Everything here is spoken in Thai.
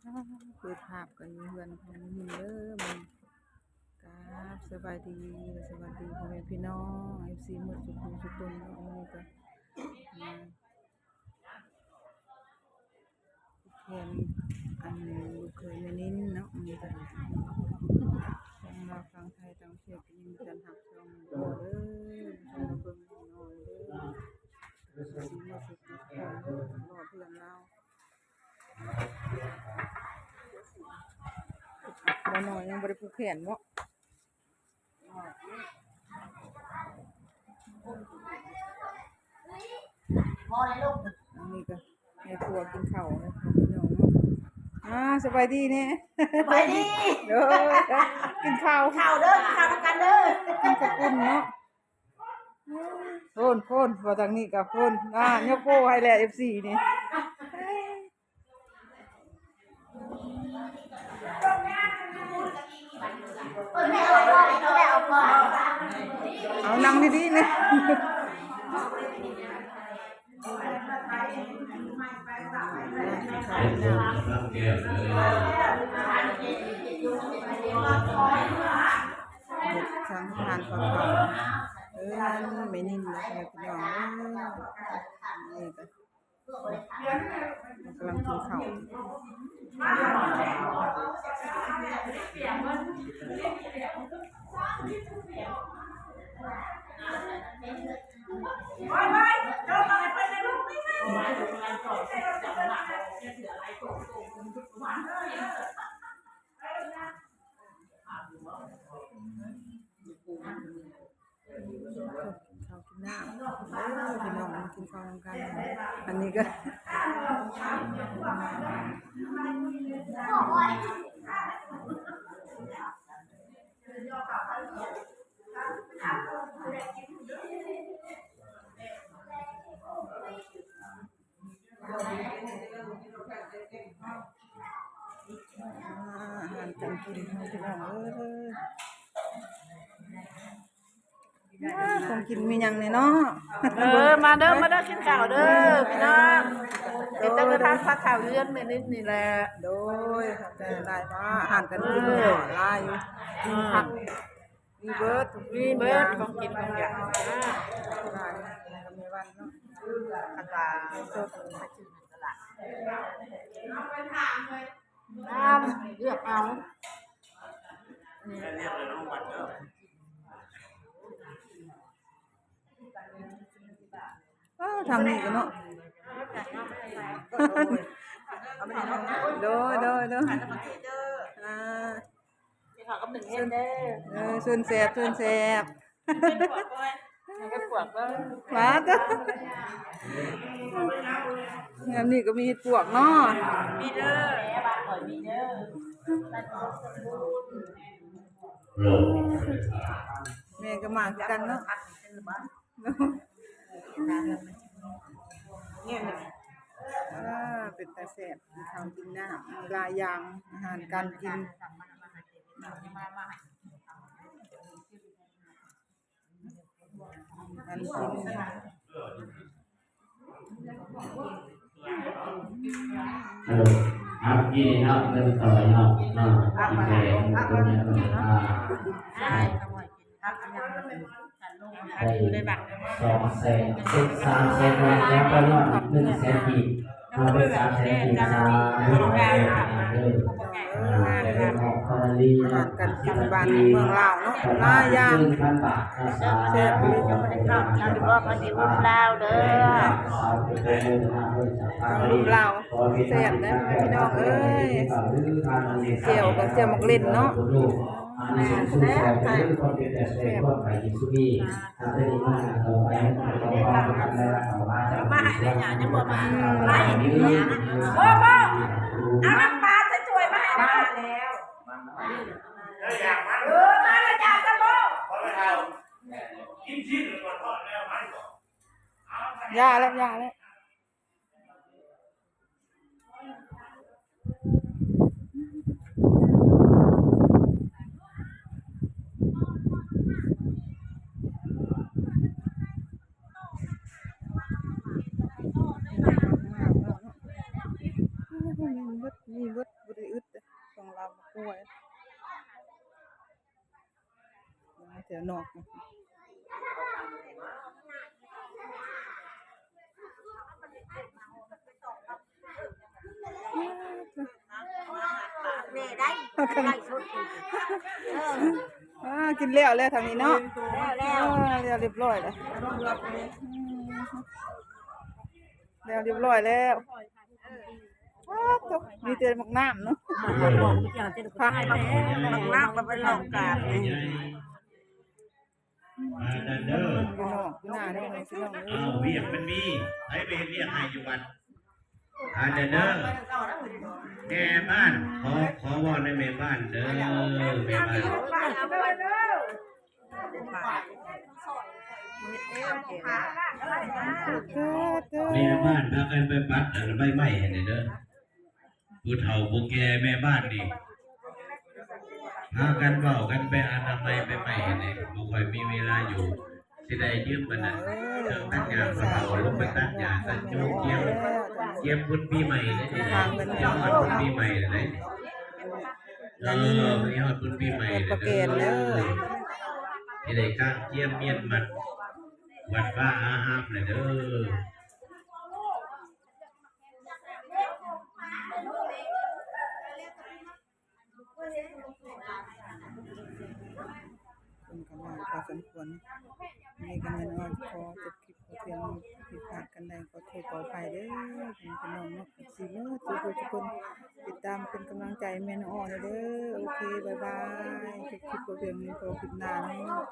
เปิดภาพกันอยู่เฮือนของนี่เด้อมันครับสบายดีสวัสดีพ่อแม่พี่น้อง FC หมดทุกคนทุกคนเนาะมื้อนี้ก็มาเขียนอันลูกเคยแม่นิ้นเนาะมื้อนี้ก็ฟังลาวฟังไทยต่างประเทศก็ยินดีต้อนรับช่องเด้อช่องมาเบิ่งน้อยเด้อสิมาสุดทุกคนเด้อรอเพื่อนเราบ่น้อยยังบ่ได้ผูกแขนเนาะอันนี้ก็ให้ครัวกินข้าวนะพี่น้องเนาะสบายดีแน่ ไปดิ เด้อกินข้าว ข่าวเด้อข่าวทำกันเด้อ กินกับปุ่นเนาะโพนว่าทางนี้กับโพนยกโป้ให้แหละ FC นี่ไม่เอาก่อนไม่เอาก่อน เอานั่งดีๆนะทางทานก่อนไม่นิ่มนะพี่น้องนี่ก็กำลังกินข้าวข้าวกินน้ำพี่น้องมากินข้าวกันอันนี้ก็อาหารการกินของพี่น้องของกินมีหยังเนี่ยเนาะมาเด้อกินข้าวเด้อพี่น้องเดี๋ยวจะไปทานผักข่าวเลื่อนไปนิดนี่แหละโดยแต่ได้ว่าอาหารการกินหลายอยู่กินผักมีเบิร์ดของกินของอย่างหลายก็มีวันเนาะขันลาสดมาชิมตลาดน้ำเลือกเอาทางนี้กันเนาะโดยที่เขากำหนึ่งเฮ็ดเด้อส่วนแสบก็ปวดก็ มาก็งานนี้ก็มีปวกเนาะมีเด้อแม่บ้านข่อยมีเด้อแม่ก็มากันเนาะเป็นตาแสบมีข้าวกินน้ำมีหลายอย่างอาหารการกินครับยี่เนาะเริ่มต่อยเนาะอีกแล้วตัวนี้ได้200,000 300,000แล้วก็ยอด100,000อีกมาเป็น300,000อีกอาหารการกินบ้านเมืองลาวเนาะหลายอย่างแซ่บเลย เราดูว่ามันอยู่ลาวเด้อ ลูกลาวแซ่บนะพี่น้องเอ้ยเจียวกับเจียวหมกเล่นเนาะมาให้ได้หยังยังบ่มาไล่เนี่ยบ่เอาน้ำปลาช่วยมาให้มาแล้วมาแล้วจ้าจ้าบ่ย่าแล้วมีเบิด แล้วนอกกินแล้วทางนี้เนาะแล้วเรียบร้อยแล้วเรียบร้อยแล้วมีแต่หมกน้ำเนาะพาให้มาหมกน้ำมาไปลองกันมาเด้อ พี่น้องหน้าได้ไหมพี่น้อง เอาเวียกมันมีไอ้เวียกให้อยู่วันเด้อแม่บ้านขอวอนในแม่บ้านเด้อแม่บ้านแม่บ้านพากันไปปัดใบไม้ให้เด้อผู้เฒ่าผู้แก่แม่บ้านนี่พากันเว้ากันไปอนามัยไปไม่ให้เนี่ยบ่ค่อยมีเวลาอยู่สิได้ยืมมันน่ะเรื่องตัดหญ้าผู้เฒ่าลงไปตัดหญ้าตัดจูเกี่ยวบุญปีใหม่เนี่ยเกี่ยวบุญปีใหม่เลยมีฮอดบุญปีใหม่เลยที่ได้ก้างเกี่ยมเมียนมันวัดฟ้าอาหามเลยเด้อเป็นกำลังพอสมควรในการเงินขอจบคลิปเพียงผิดพลาดกันใดขอโทษขออภัยเด้อพี่น้องเนาะสิเนาะทุกคนติดตามเป็นกำลังใจแม่น้องเด้อโอเคบ๊ายบายจบคลิปเพียงนี้ขอคลิปหน้าเนาะ